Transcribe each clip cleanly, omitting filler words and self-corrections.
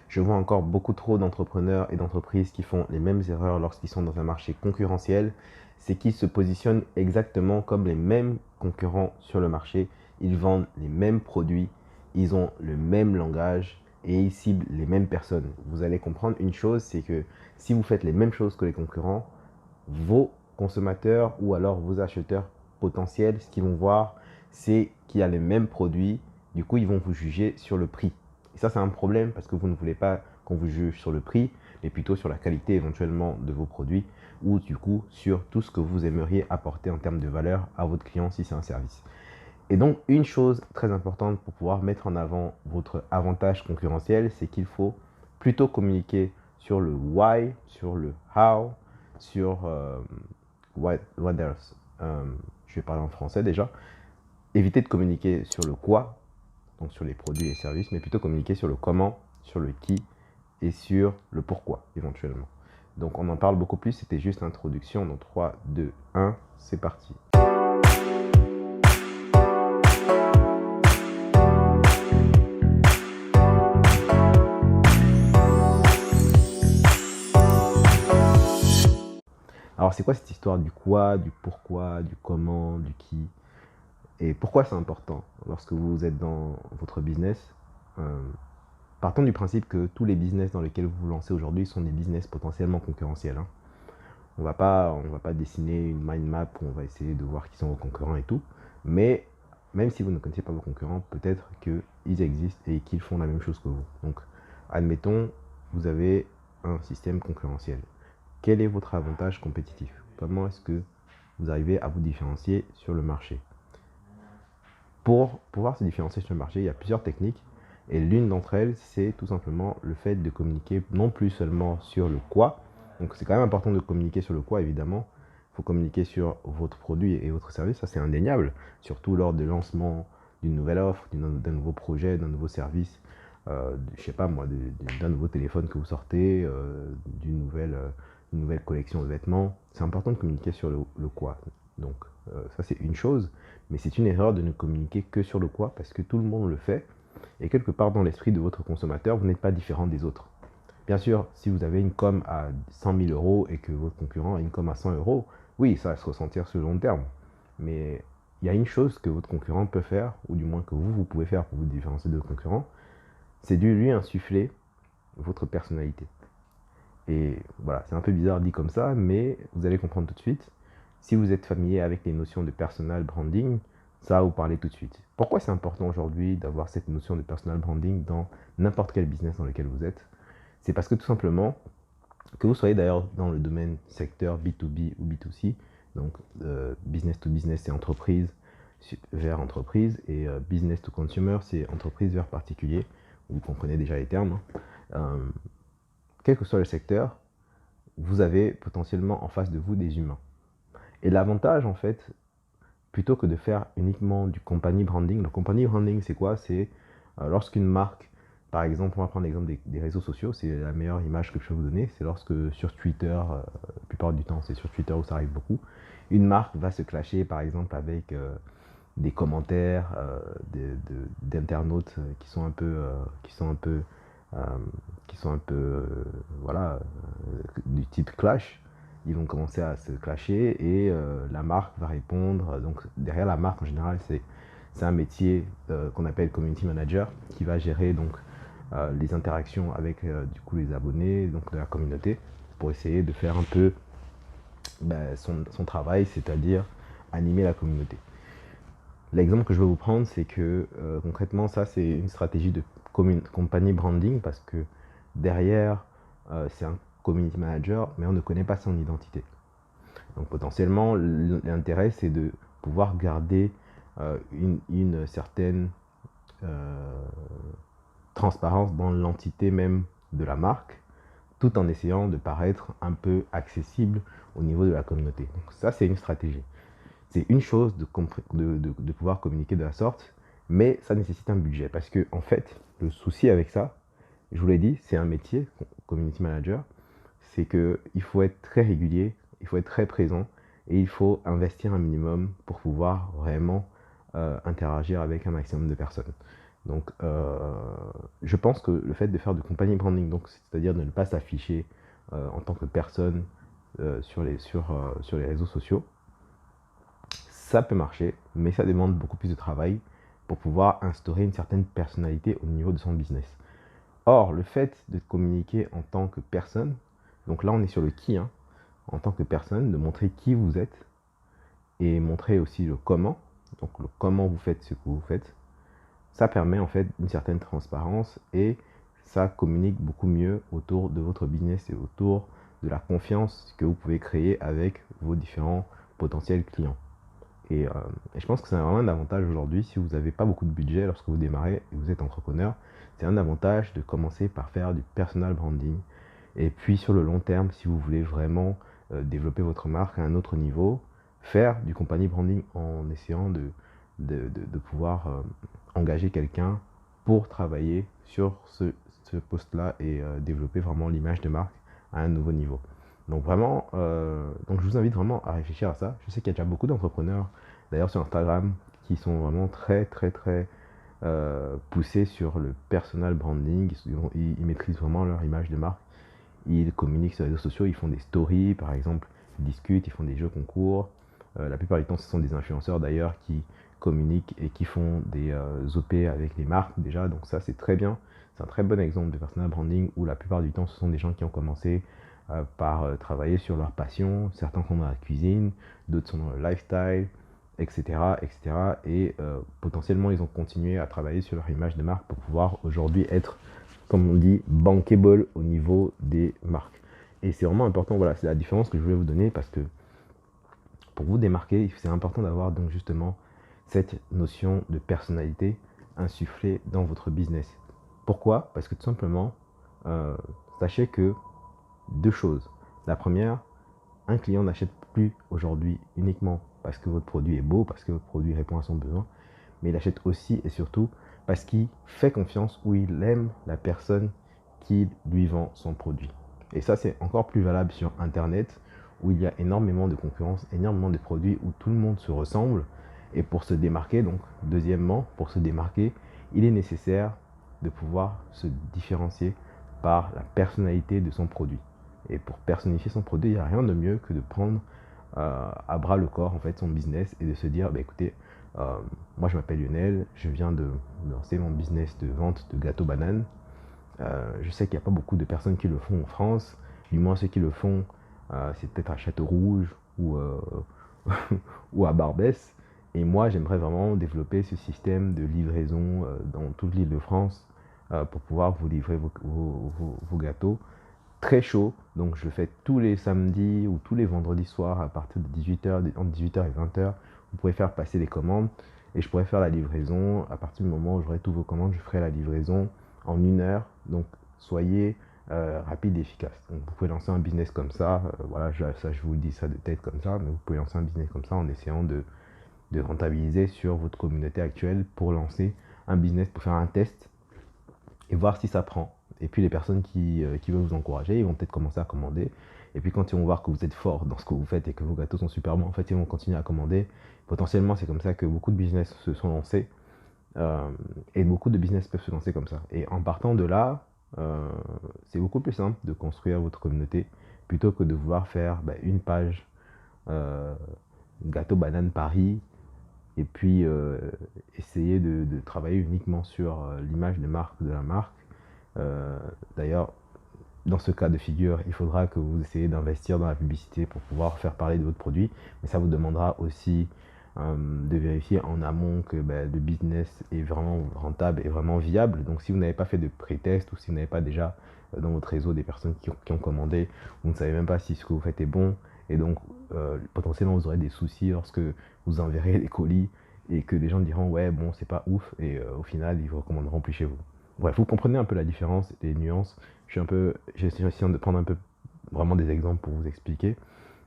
Je vois encore beaucoup trop d'entrepreneurs et d'entreprises qui font les mêmes erreurs lorsqu'ils sont dans un marché concurrentiel. C'est qu'ils se positionnent exactement comme les mêmes concurrents sur le marché. Ils vendent les mêmes produits, ils ont le même langage et ils ciblent les mêmes personnes. Vous allez comprendre une chose, c'est que si vous faites les mêmes choses que les concurrents, vos consommateurs ou alors vos acheteurs potentiels, ce qu'ils vont voir, c'est qu'il y a les mêmes produits. Du coup, ils vont vous juger sur le prix. Et ça, c'est un problème parce que vous ne voulez pas qu'on vous juge sur le prix, mais plutôt sur la qualité éventuellement de vos produits ou du coup sur tout ce que vous aimeriez apporter en termes de valeur à votre client si c'est un service. Et donc, une chose très importante pour pouvoir mettre en avant votre avantage concurrentiel, c'est qu'il faut plutôt communiquer sur le why, sur le how, sur what else. Je vais parler en français déjà. Évitez de communiquer sur le quoi, donc sur les produits et services, mais plutôt communiquer sur le comment, sur le qui et sur le pourquoi éventuellement. Donc on en parle beaucoup plus, c'était juste l'introduction. Donc 3, 2, 1, c'est parti. Alors c'est quoi cette histoire du quoi, du pourquoi, du comment, du qui? Et pourquoi c'est important lorsque vous êtes dans votre business? Partons du principe que tous les business dans lesquels vous vous lancez aujourd'hui sont des business potentiellement concurrentiels, hein. On va pas dessiner une mind map où on va essayer de voir qui sont vos concurrents et tout. Mais même si vous ne connaissez pas vos concurrents, peut-être qu'ils existent et qu'ils font la même chose que vous. Donc, admettons, vous avez un système concurrentiel. Quel est votre avantage compétitif? Comment est-ce que vous arrivez à vous différencier sur le marché? Pour pouvoir se différencier sur le marché, il y a plusieurs techniques. Et l'une d'entre elles, c'est tout simplement le fait de communiquer non plus seulement sur le quoi. Donc c'est quand même important de communiquer sur le quoi, évidemment. Il faut communiquer sur votre produit et votre service, ça c'est indéniable. Surtout lors du lancement d'une nouvelle offre, d'un nouveau projet, d'un nouveau service, je sais pas moi, d'un nouveau téléphone que vous sortez, une nouvelle collection de vêtements. C'est important de communiquer sur le quoi. Donc ça c'est une chose, mais c'est une erreur de ne communiquer que sur le quoi parce que tout le monde le fait. Et quelque part dans l'esprit de votre consommateur, vous n'êtes pas différent des autres. Bien sûr, si vous avez une com à 100 000 euros et que votre concurrent a une com à 100 euros, oui, ça va se ressentir sur le long terme. Mais il y a une chose que votre concurrent peut faire, ou du moins que vous pouvez faire pour vous différencier de votre concurrent, c'est de lui insuffler votre personnalité. Et voilà, c'est un peu bizarre dit comme ça, mais vous allez comprendre tout de suite. Si vous êtes familier avec les notions de personal branding, ça va vous parler tout de suite. Pourquoi c'est important aujourd'hui d'avoir cette notion de personal branding dans n'importe quel business dans lequel vous êtes? C'est parce que tout simplement, que vous soyez d'ailleurs dans le domaine secteur B2B ou B2C, donc business to business c'est entreprise vers entreprise et business to consumer c'est entreprise vers particulier, vous comprenez déjà les termes, hein. Quel que soit le secteur, vous avez potentiellement en face de vous des humains. Et l'avantage en fait, plutôt que de faire uniquement du company branding, le company branding c'est quoi? C'est lorsqu'une marque, par exemple, on va prendre l'exemple des réseaux sociaux, c'est la meilleure image que je peux vous donner, c'est lorsque sur Twitter, la plupart du temps c'est sur Twitter où ça arrive beaucoup, une marque va se clasher par exemple avec des commentaires d'internautes qui sont un peu, euh, voilà, du type clash. Ils vont commencer à se clasher et la marque va répondre. Donc derrière la marque en général, c'est un métier qu'on appelle community manager qui va gérer donc les interactions avec du coup les abonnés, donc de la communauté, pour essayer de faire un peu son travail, c'est-à-dire animer la communauté. L'exemple que je veux vous prendre, c'est que concrètement, ça c'est une stratégie de compagnie branding parce que derrière, c'est un community manager, mais on ne connaît pas son identité. Donc potentiellement, l'intérêt c'est de pouvoir garder une certaine transparence dans l'entité même de la marque, tout en essayant de paraître un peu accessible au niveau de la communauté. Donc ça, c'est une stratégie. C'est une chose de pouvoir communiquer de la sorte, mais ça nécessite un budget. Parce que, en fait, le souci avec ça, je vous l'ai dit, c'est un métier, community manager, c'est qu'il faut être très régulier, il faut être très présent, et il faut investir un minimum pour pouvoir vraiment interagir avec un maximum de personnes. Donc, je pense que le fait de faire du company branding, donc c'est-à-dire de ne pas s'afficher en tant que personne sur les réseaux sociaux, ça peut marcher, mais ça demande beaucoup plus de travail pour pouvoir instaurer une certaine personnalité au niveau de son business. Or, le fait de communiquer en tant que personne, donc là on est sur le qui, hein, en tant que personne, de montrer qui vous êtes et montrer aussi le comment, donc le comment vous faites ce que vous faites, ça permet en fait une certaine transparence et ça communique beaucoup mieux autour de votre business et autour de la confiance que vous pouvez créer avec vos différents potentiels clients. Et je pense que c'est vraiment un avantage aujourd'hui si vous n'avez pas beaucoup de budget lorsque vous démarrez et vous êtes entrepreneur. C'est un avantage de commencer par faire du personal branding. Et puis sur le long terme, si vous voulez vraiment développer votre marque à un autre niveau, faire du company branding en essayant de pouvoir engager quelqu'un pour travailler sur ce poste-là et développer vraiment l'image de marque à un nouveau niveau. Donc vraiment, donc je vous invite vraiment à réfléchir à ça. Je sais qu'il y a déjà beaucoup d'entrepreneurs, d'ailleurs sur Instagram, qui sont vraiment très poussés sur le personal branding. Ils maîtrisent vraiment leur image de marque. Ils communiquent sur les réseaux sociaux, ils font des stories par exemple, ils discutent, ils font des jeux concours. La plupart du temps, ce sont des influenceurs d'ailleurs qui communiquent et qui font des OP avec les marques déjà. Donc ça, c'est très bien. C'est un très bon exemple de personal branding où la plupart du temps, ce sont des gens qui ont commencé par travailler sur leur passion. Certains sont dans la cuisine, d'autres sont dans le lifestyle, etc. etc. Et potentiellement, ils ont continué à travailler sur leur image de marque pour pouvoir aujourd'hui être, comme on dit, bankable au niveau des marques. Et c'est vraiment important, voilà, c'est la différence que je voulais vous donner parce que pour vous démarquer, c'est important d'avoir donc justement cette notion de personnalité insufflée dans votre business. Pourquoi? Parce que tout simplement, sachez que deux choses. La première, un client n'achète plus aujourd'hui uniquement parce que votre produit est beau, parce que votre produit répond à son besoin, mais il achète aussi et surtout parce qu'il fait confiance ou il aime la personne qui lui vend son produit. Et ça, c'est encore plus valable sur Internet où il y a énormément de concurrence, énormément de produits où tout le monde se ressemble. Et pour se démarquer, donc deuxièmement, pour se démarquer, il est nécessaire de pouvoir se différencier par la personnalité de son produit. Et pour personnifier son produit, il n'y a rien de mieux que de prendre à bras le corps en fait son business et de se dire bah, écoutez, moi je m'appelle Lionel, je viens de lancer mon business de vente de gâteaux bananes. Je sais qu'il n'y a pas beaucoup de personnes qui le font en France, du moins ceux qui le font, c'est peut-être à Château-Rouge ou à Barbès. Et moi j'aimerais vraiment développer ce système de livraison dans toute l'île de France pour pouvoir vous livrer vos gâteaux très chaud. Donc je le fais tous les samedis ou tous les vendredis soirs à partir de 18h, entre 18h et 20h. Vous pouvez faire passer les commandes et je pourrais faire la livraison. À partir du moment où j'aurai tous vos commandes, je ferai la livraison en 1 heure. Donc soyez rapide et efficace. Donc vous pouvez lancer un business comme ça. Voilà, ça je vous dis ça de tête comme ça, mais vous pouvez lancer un business comme ça en essayant de rentabiliser sur votre communauté actuelle pour lancer un business, pour faire un test et voir si ça prend. Et puis les personnes qui veulent vous encourager, ils vont peut-être commencer à commander. Et puis quand ils vont voir que vous êtes fort dans ce que vous faites et que vos gâteaux sont super bons, en fait, ils vont continuer à commander. Potentiellement, c'est comme ça que beaucoup de business se sont lancés. Et beaucoup de business peuvent se lancer comme ça. Et en partant de là, c'est beaucoup plus simple de construire votre communauté plutôt que de vouloir faire une page gâteau banane Paris et puis essayer de travailler uniquement sur l'image de marque de la marque. D'ailleurs, dans ce cas de figure, il faudra que vous essayez d'investir dans la publicité pour pouvoir faire parler de votre produit, mais ça vous demandera aussi de vérifier en amont que le business est vraiment rentable et vraiment viable. Donc si vous n'avez pas fait de pré-test ou si vous n'avez pas déjà dans votre réseau des personnes qui ont commandé, vous ne savez même pas si ce que vous faites est bon, et donc potentiellement vous aurez des soucis lorsque vous enverrez les colis et que les gens diront ouais bon c'est pas ouf et au final ils vous recommanderont plus chez vous. Bref, vous comprenez un peu la différence, les nuances. J'ai essayé de prendre un peu vraiment des exemples pour vous expliquer.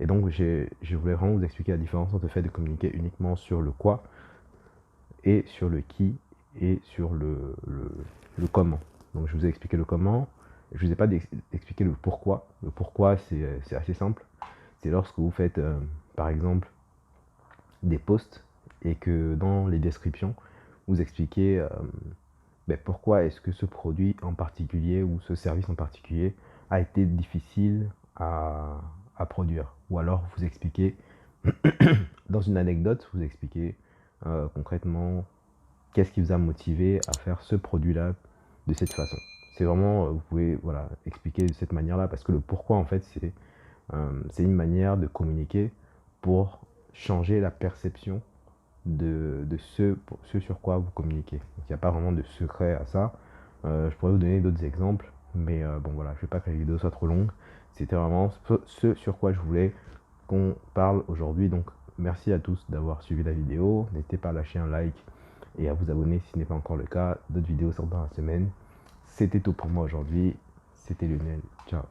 Et donc, je voulais vraiment vous expliquer la différence entre le fait de communiquer uniquement sur le quoi et sur le qui et sur le comment. Donc, je vous ai expliqué le comment. Je ne vous ai pas expliqué le pourquoi. Le pourquoi, c'est assez simple. C'est lorsque vous faites, par exemple, des posts et que dans les descriptions, vous expliquez ben, pourquoi est-ce que ce produit en particulier ou ce service en particulier a été difficile à produire. Ou alors vous expliquez, dans une anecdote, vous expliquez concrètement qu'est-ce qui vous a motivé à faire ce produit-là de cette façon. C'est vraiment, vous pouvez voilà, expliquer de cette manière-là, parce que le pourquoi, en fait, c'est une manière de communiquer pour changer la perception de ce sur quoi vous communiquez. Donc, il n'y a pas vraiment de secret à ça. Je pourrais vous donner d'autres exemples, mais bon voilà, je ne vais pas que la vidéo soit trop longue. C'était vraiment ce sur quoi je voulais qu'on parle aujourd'hui. Donc merci à tous d'avoir suivi la vidéo. N'hésitez pas à lâcher un like et à vous abonner si ce n'est pas encore le cas. D'autres vidéos sortent dans la semaine. C'était tout pour moi aujourd'hui. C'était Lionel. Ciao.